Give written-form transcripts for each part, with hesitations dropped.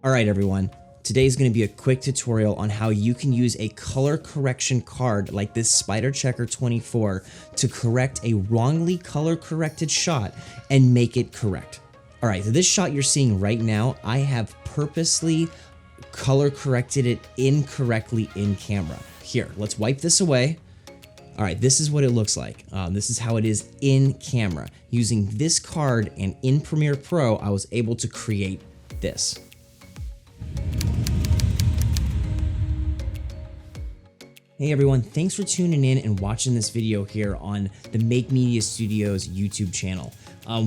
All right, everyone. Today is going to be a quick tutorial on how you can use a color correction card like this SpyderCHECKR 24 to correct a wrongly color corrected shot and make it correct. All right, so this shot you're seeing right now, I have purposely color corrected it incorrectly in camera. Here, let's wipe this away. All right, this is what it looks like. This is how it is in camera. Using this card and in Premiere Pro, I was able to create this. Hey everyone, thanks for tuning in and watching this video here on the Make Media Studios YouTube channel.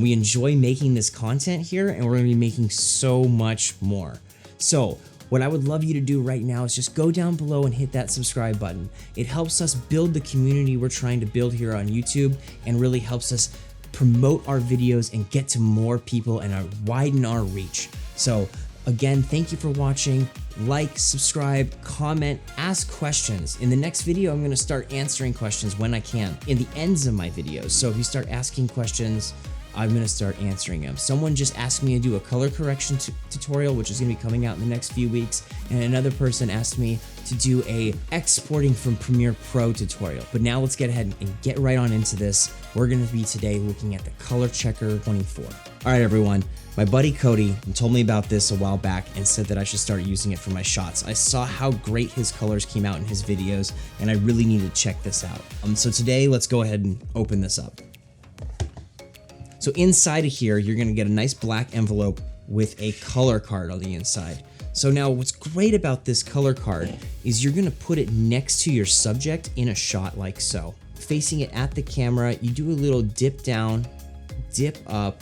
We enjoy making this content here and we're gonna be making so much more. So what I would love you to do right now is just go down below and hit that subscribe button. It helps us build the community we're trying to build here on YouTube and really helps us promote our videos and get to more people and widen our reach. So again, thank you for watching. Like, subscribe, comment, ask questions. In the next video, I'm going to start answering questions when I can in the ends of my videos. So if you start asking questions, I'm going to start answering them. Someone just asked me to do a color correction tutorial, which is going to be coming out in the next few weeks. And another person asked me to do a exporting from Premiere Pro tutorial. But now let's get ahead and get right on into this. We're going to be today looking at the SpyderCHECKR 24. All right, everyone. My buddy Cody told me about this a while back and said that I should start using it for my shots. I saw how great his colors came out in his videos and I really need to check this out. So today, let's go ahead and open this up. So inside of here, you're gonna get a nice black envelope with a color card on the inside. So now what's great about this color card is you're gonna put it next to your subject in a shot like so. Facing it at the camera, you do a little dip down, dip up,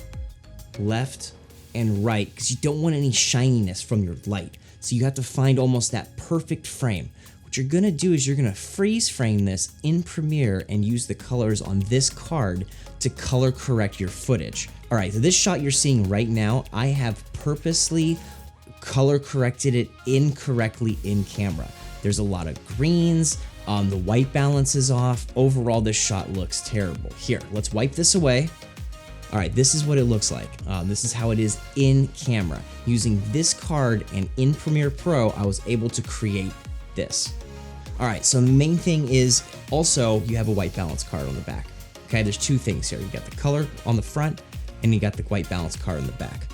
left, and right, because you don't want any shininess from your light. So you have to find almost that perfect frame. What you're gonna do is you're gonna freeze frame this in Premiere and use the colors on this card to color correct your footage. All right, so this shot you're seeing right now, I have purposely color corrected it incorrectly in camera. There's a lot of greens, the white balance is off. Overall, this shot looks terrible. Here, let's wipe this away. All right, this is what it looks like. This is how it is in camera. Using this card and in Premiere Pro, I was able to create this. All right, so the main thing is also you have a white balance card on the back. Okay, there's two things here. You got the color on the front and you got the white balance card on the back.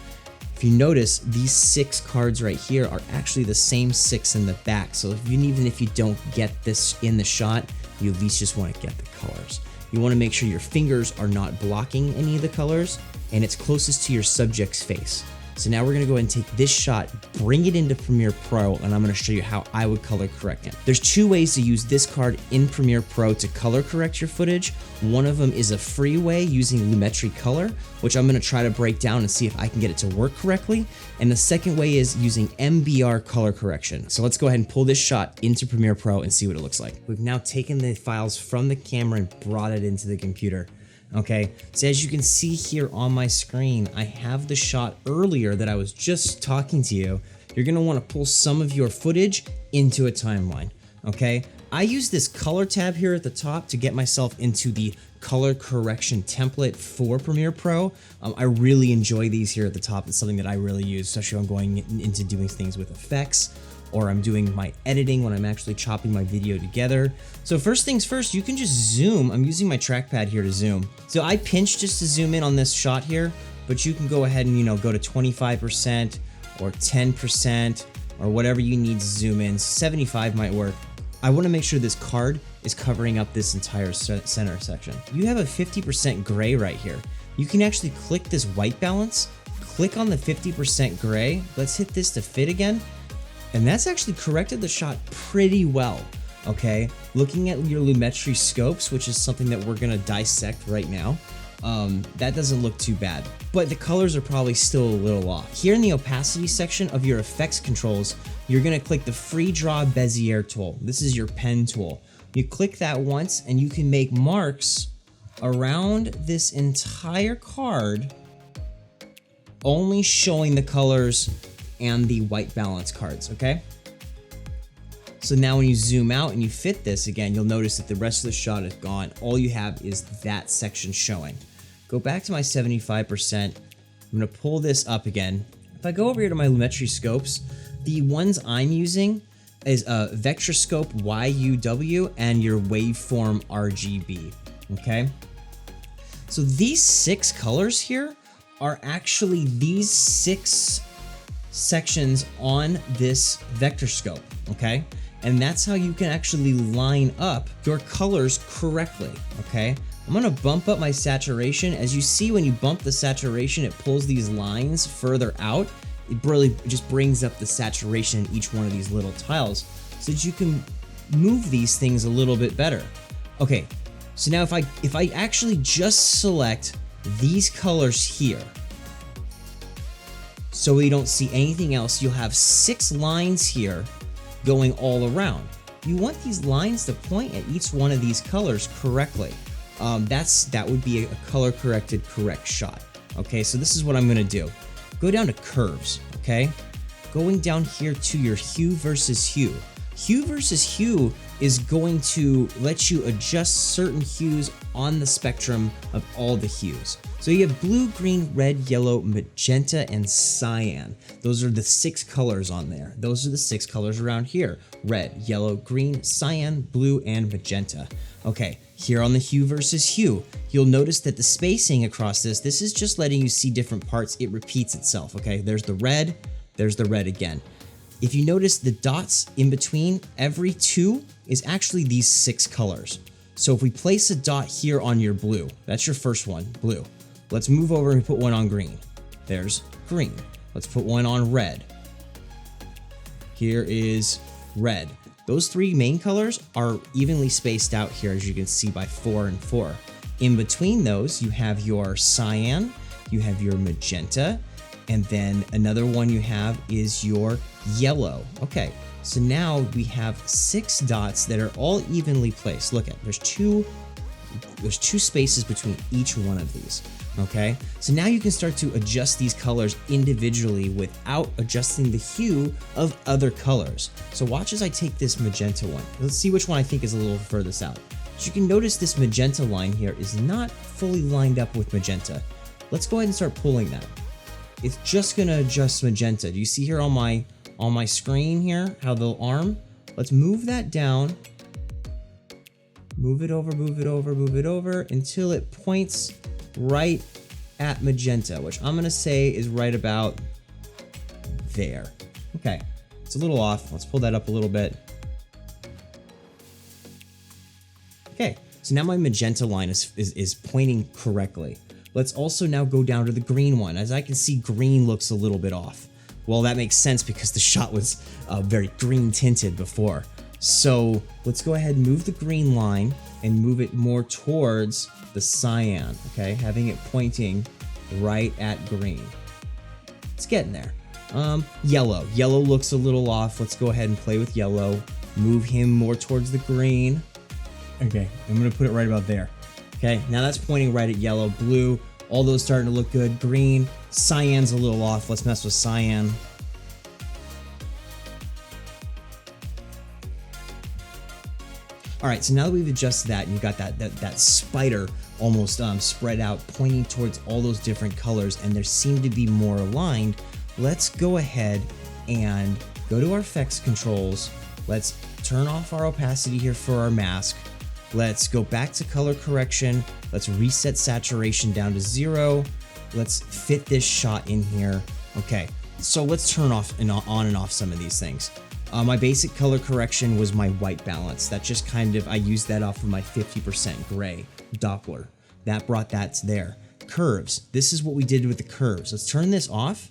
If you notice, these 6 cards right here are actually the same 6 in the back. So even if you don't get this in the shot, you at least just want to get the colors. You want to make sure your fingers are not blocking any of the colors and it's closest to your subject's face. So now we're going to go ahead and take this shot, bring it into Premiere Pro, and I'm going to show you how I would color correct it. There's 2 ways to use this card in Premiere Pro to color correct your footage. One of them is a free way using Lumetri Color, which I'm going to try to break down and see if I can get it to work correctly. And the second way is using MBR Color Correction. So let's go ahead and pull this shot into Premiere Pro and see what it looks like. We've now taken the files from the camera and brought it into the computer. Okay, so as you can see here on my screen, I have the shot earlier that I was just talking to you. You're gonna wanna pull some of your footage into a timeline, okay? I use this color tab here at the top to get myself into the color correction template for Premiere Pro. I really enjoy these here at the top. It's something that I really use, especially when I'm going into doing things with effects, or I'm doing my editing when I'm actually chopping my video together. So first things first, you can just zoom. I'm using my trackpad here to zoom. So I pinch just to zoom in on this shot here, but you can go ahead and go to 25% or 10% or whatever you need to zoom in. 75 might work. I want to make sure this card is covering up this entire center section. You have a 50% gray right here. You can actually click this white balance, click on the 50% gray. Let's hit this to fit again. And that's actually corrected the shot pretty well, okay? Looking at your Lumetri scopes, which is something that we're gonna dissect right now, that doesn't look too bad. But the colors are probably still a little off. Here in the opacity section of your effects controls, you're gonna click the Free Draw Bezier tool. This is your pen tool. You click that once and you can make marks around this entire card, only showing the colors and the white balance cards, okay? So now when you zoom out and you fit this again, you'll notice that the rest of the shot is gone. All you have is that section showing. Go back to my 75%. I'm gonna pull this up again. I If I go over here to my Lumetri scopes, the ones I'm using is Vectorscope YUW and your Waveform RGB, okay? So these 6 colors here are actually these 6 sections on this vector scope, okay? And that's how you can actually line up your colors correctly, okay? I'm gonna bump up my saturation. As you see, when you bump the saturation, it pulls these lines further out. It really just brings up the saturation in each one of these little tiles so that you can move these things a little bit better. Okay, so now if I actually just select these colors here, so we don't see anything else, you'll have 6 lines here going all around. You want these lines to point at each one of these colors correctly. That would be a color corrected correct shot. Okay, so this is what I'm gonna do. Go down to curves, okay? Going down here to your hue versus hue. Hue versus hue is going to let you adjust certain hues on the spectrum of all the hues. So you have blue, green, red, yellow, magenta, and cyan. Those are the 6 colors on there. Those are the 6 colors around here. Red, yellow, green, cyan, blue, and magenta. Okay, here on the hue versus hue, you'll notice that the spacing across this is just letting you see different parts. It repeats itself, okay? There's the red again. If you notice the dots in between every 2 is actually these 6 colors. So if we place a dot here on your blue, that's your first one, blue. Let's move over and put one on green. There's green. Let's put one on red. Here is red. Those 3 main colors are evenly spaced out here, as you can see, by 4 and 4. In between those, you have your cyan, you have your magenta, and then another one you have is your yellow. Okay, so now we have 6 dots that are all evenly placed. Look at, there's two spaces between each one of these. Okay, so now you can start to adjust these colors individually without adjusting the hue of other colors. So watch as I take this magenta one. Let's see which one I think is a little furthest out. So you can notice this magenta line here is not fully lined up with magenta. Let's go ahead and start pulling that. It's just gonna adjust magenta. Do you see here on my screen here, how the arm? Let's move that down. Move it over, move it over, move it over until it points right at magenta, which I'm gonna say is right about there. Okay, it's a little off. Let's pull that up a little bit. Okay, so now my magenta line is pointing correctly. Let's also now go down to the green one. As I can see, green looks a little bit off. Well, that makes sense because the shot was very green tinted before. So let's go ahead and move the green line and move it more towards the cyan, okay? Having it pointing right at green. It's getting there. Yellow. Yellow looks a little off. Let's go ahead and play with yellow. Move him more towards the green. Okay, I'm gonna put it right about there. Okay, now that's pointing right at yellow. Blue, all those starting to look good. Green, cyan's a little off. Let's mess with cyan. All right, so now that we've adjusted that and you've got that spider almost spread out, pointing towards all those different colors, and they seem to be more aligned, let's go ahead and go to our effects controls. Let's turn off our opacity here for our mask. Let's go back to color correction. Let's reset saturation down to 0. Let's fit this shot in here. Okay, so let's turn off and on and off some of these things. My basic color correction was my white balance. That just kind of, I used that off of my 50% gray Doppler. That brought that to there. Curves, this is what we did with the curves. Let's turn this off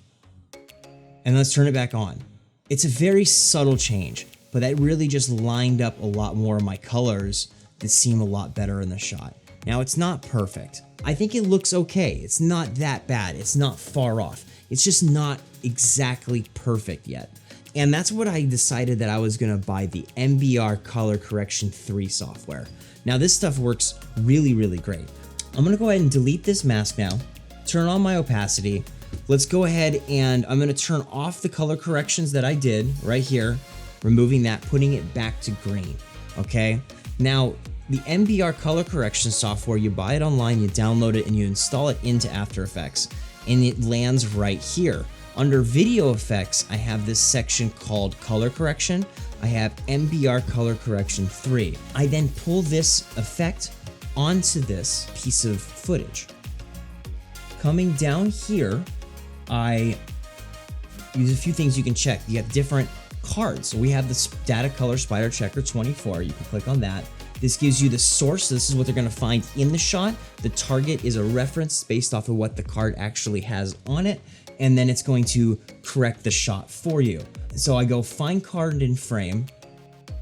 and let's turn it back on. It's a very subtle change, but that really just lined up a lot more of my colors that seem a lot better in the shot. Now, it's not perfect. I think it looks okay. It's not that bad. It's not far off. It's just not exactly perfect yet. And that's what I decided that I was gonna buy the MBR Color Correction 3 software. Now this stuff works really, really great. I'm gonna go ahead and delete this mask now, turn on my opacity. Let's go ahead and I'm gonna turn off the color corrections that I did right here, removing that, putting it back to green, okay? Now, the MBR Color Correction software, you buy it online, you download it, and you install it into After Effects, and it lands right here. Under video effects, I have this section called color correction. I have MBR Color Correction 3. I then pull this effect onto this piece of footage. Coming down here, I use a few things you can check. You have different cards. So we have this data color SpyderCHECKR 24. You can click on that. This gives you the source. This is what they're going to find in the shot. The target is a reference based off of what the card actually has on it. And then it's going to correct the shot for you. So I go find card in frame.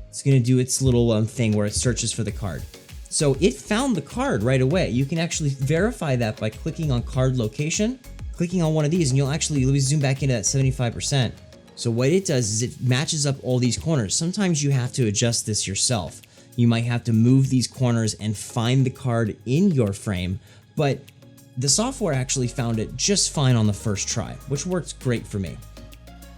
It's going to do its little thing where it searches for the card. So it found the card right away. You can actually verify that by clicking on card location, clicking on one of these, and you'll actually, let me zoom back into that 75%. So what it does is it matches up all these corners. Sometimes you have to adjust this yourself. You might have to move these corners and find the card in your frame, but the software actually found it just fine on the first try, which worked great for me.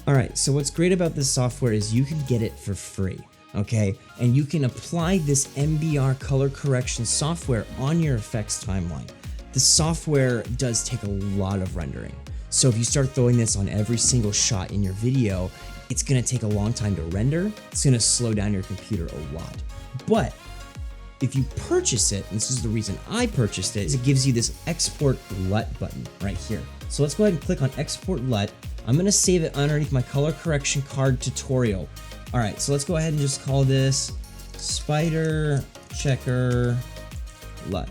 All right, so what's great about this software is you can get it for free, okay? And you can apply this MBR color correction software on your effects timeline. The software does take a lot of rendering. So if you start throwing this on every single shot in your video, it's gonna take a long time to render. It's gonna slow down your computer a lot. But if you purchase it, and this is the reason I purchased it, is it gives you this export LUT button right here. So let's go ahead and click on export LUT. I'm gonna save it underneath my color correction card tutorial. All right, so let's go ahead and just call this SpyderCHECKR LUT.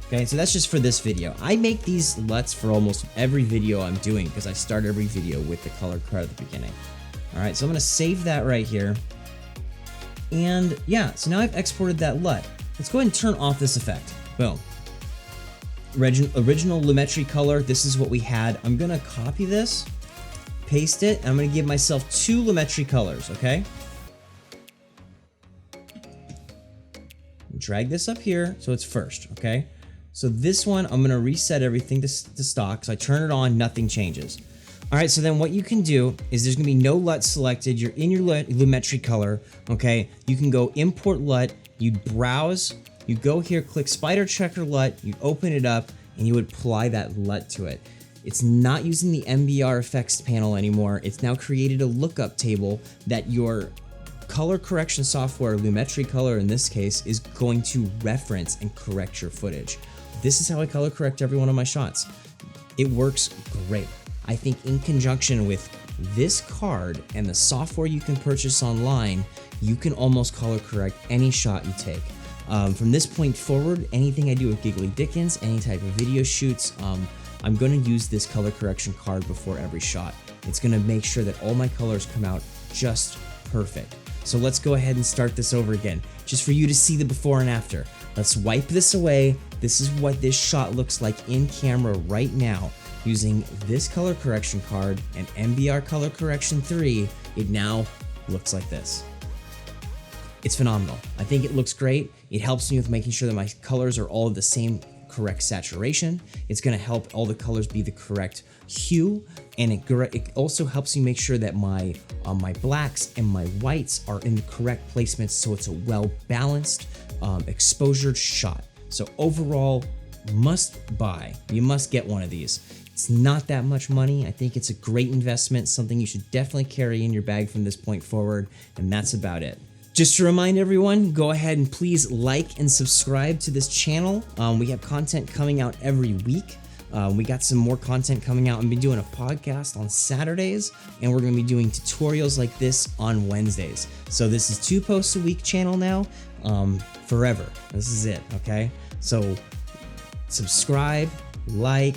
Okay, so that's just for this video. I make these LUTs for almost every video I'm doing because I start every video with the color card at the beginning. All right, so I'm gonna save that right here. And yeah, so now I've exported that LUT. Let's go ahead and turn off this effect. Boom. Original Lumetri color, this is what we had. I'm gonna copy this, paste it, and I'm gonna give myself 2 Lumetri colors, okay? Drag this up here so it's first, okay? So this one, I'm gonna reset everything to stock. So I turn it on, nothing changes. All right, so then what you can do is there's gonna be no LUT selected. You're in your Lumetri color, okay? You can go import LUT, you browse, you go here, click SpyderCHECKR LUT, you open it up, and you would apply that LUT to it. It's not using the MBR effects panel anymore. It's now created a lookup table that your color correction software, Lumetri Color in this case, is going to reference and correct your footage. This is how I color correct every one of my shots. It works great. I think in conjunction with this card and the software you can purchase online, you can almost color correct any shot you take. From this point forward, anything I do with Giggly Dickens, any type of video shoots, I'm gonna use this color correction card before every shot. It's gonna make sure that all my colors come out just perfect. So let's go ahead and start this over again, just for you to see the before and after. Let's wipe this away. This is what this shot looks like in camera right now. Using this color correction card and MBR Color Correction 3, it now looks like this. It's phenomenal. I think it looks great. It helps me with making sure that my colors are all the same correct saturation. It's gonna help all the colors be the correct hue, and it also helps me make sure that my blacks and my whites are in the correct placements so it's a well-balanced, exposure shot. So overall, must buy. You must get one of these. It's not that much money. I think it's a great investment, something you should definitely carry in your bag from this point forward, and that's about it. Just to remind everyone, go ahead and please like and subscribe to this channel. We have content coming out every week. We got some more content coming out. I've been doing a podcast on Saturdays, and we're gonna be doing tutorials like this on Wednesdays. So this is 2 posts a week channel now, forever. This is it, okay? So subscribe, like,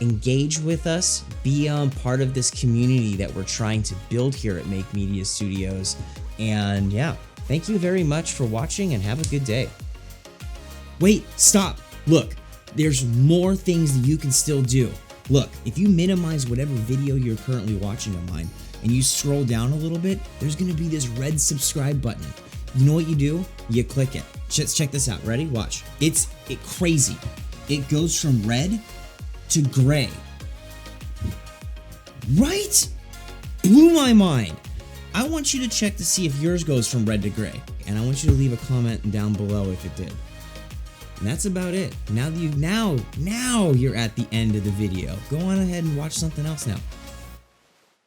engage with us, be part of this community that we're trying to build here at Make Media Studios. And yeah, thank you very much for watching and have a good day. Wait, stop. Look, there's more things that you can still do. Look, if you minimize whatever video you're currently watching of mine and you scroll down a little bit, there's gonna be this red subscribe button. You know what you do? You click it. Let's check this out. Ready? Watch. It's crazy. It goes from red to gray. Right? Blew my mind. I want you to check to see if yours goes from red to gray, and I want you to leave a comment down below if it did. And that's about it. Now you're at the end of the video. Go on ahead and watch something else now.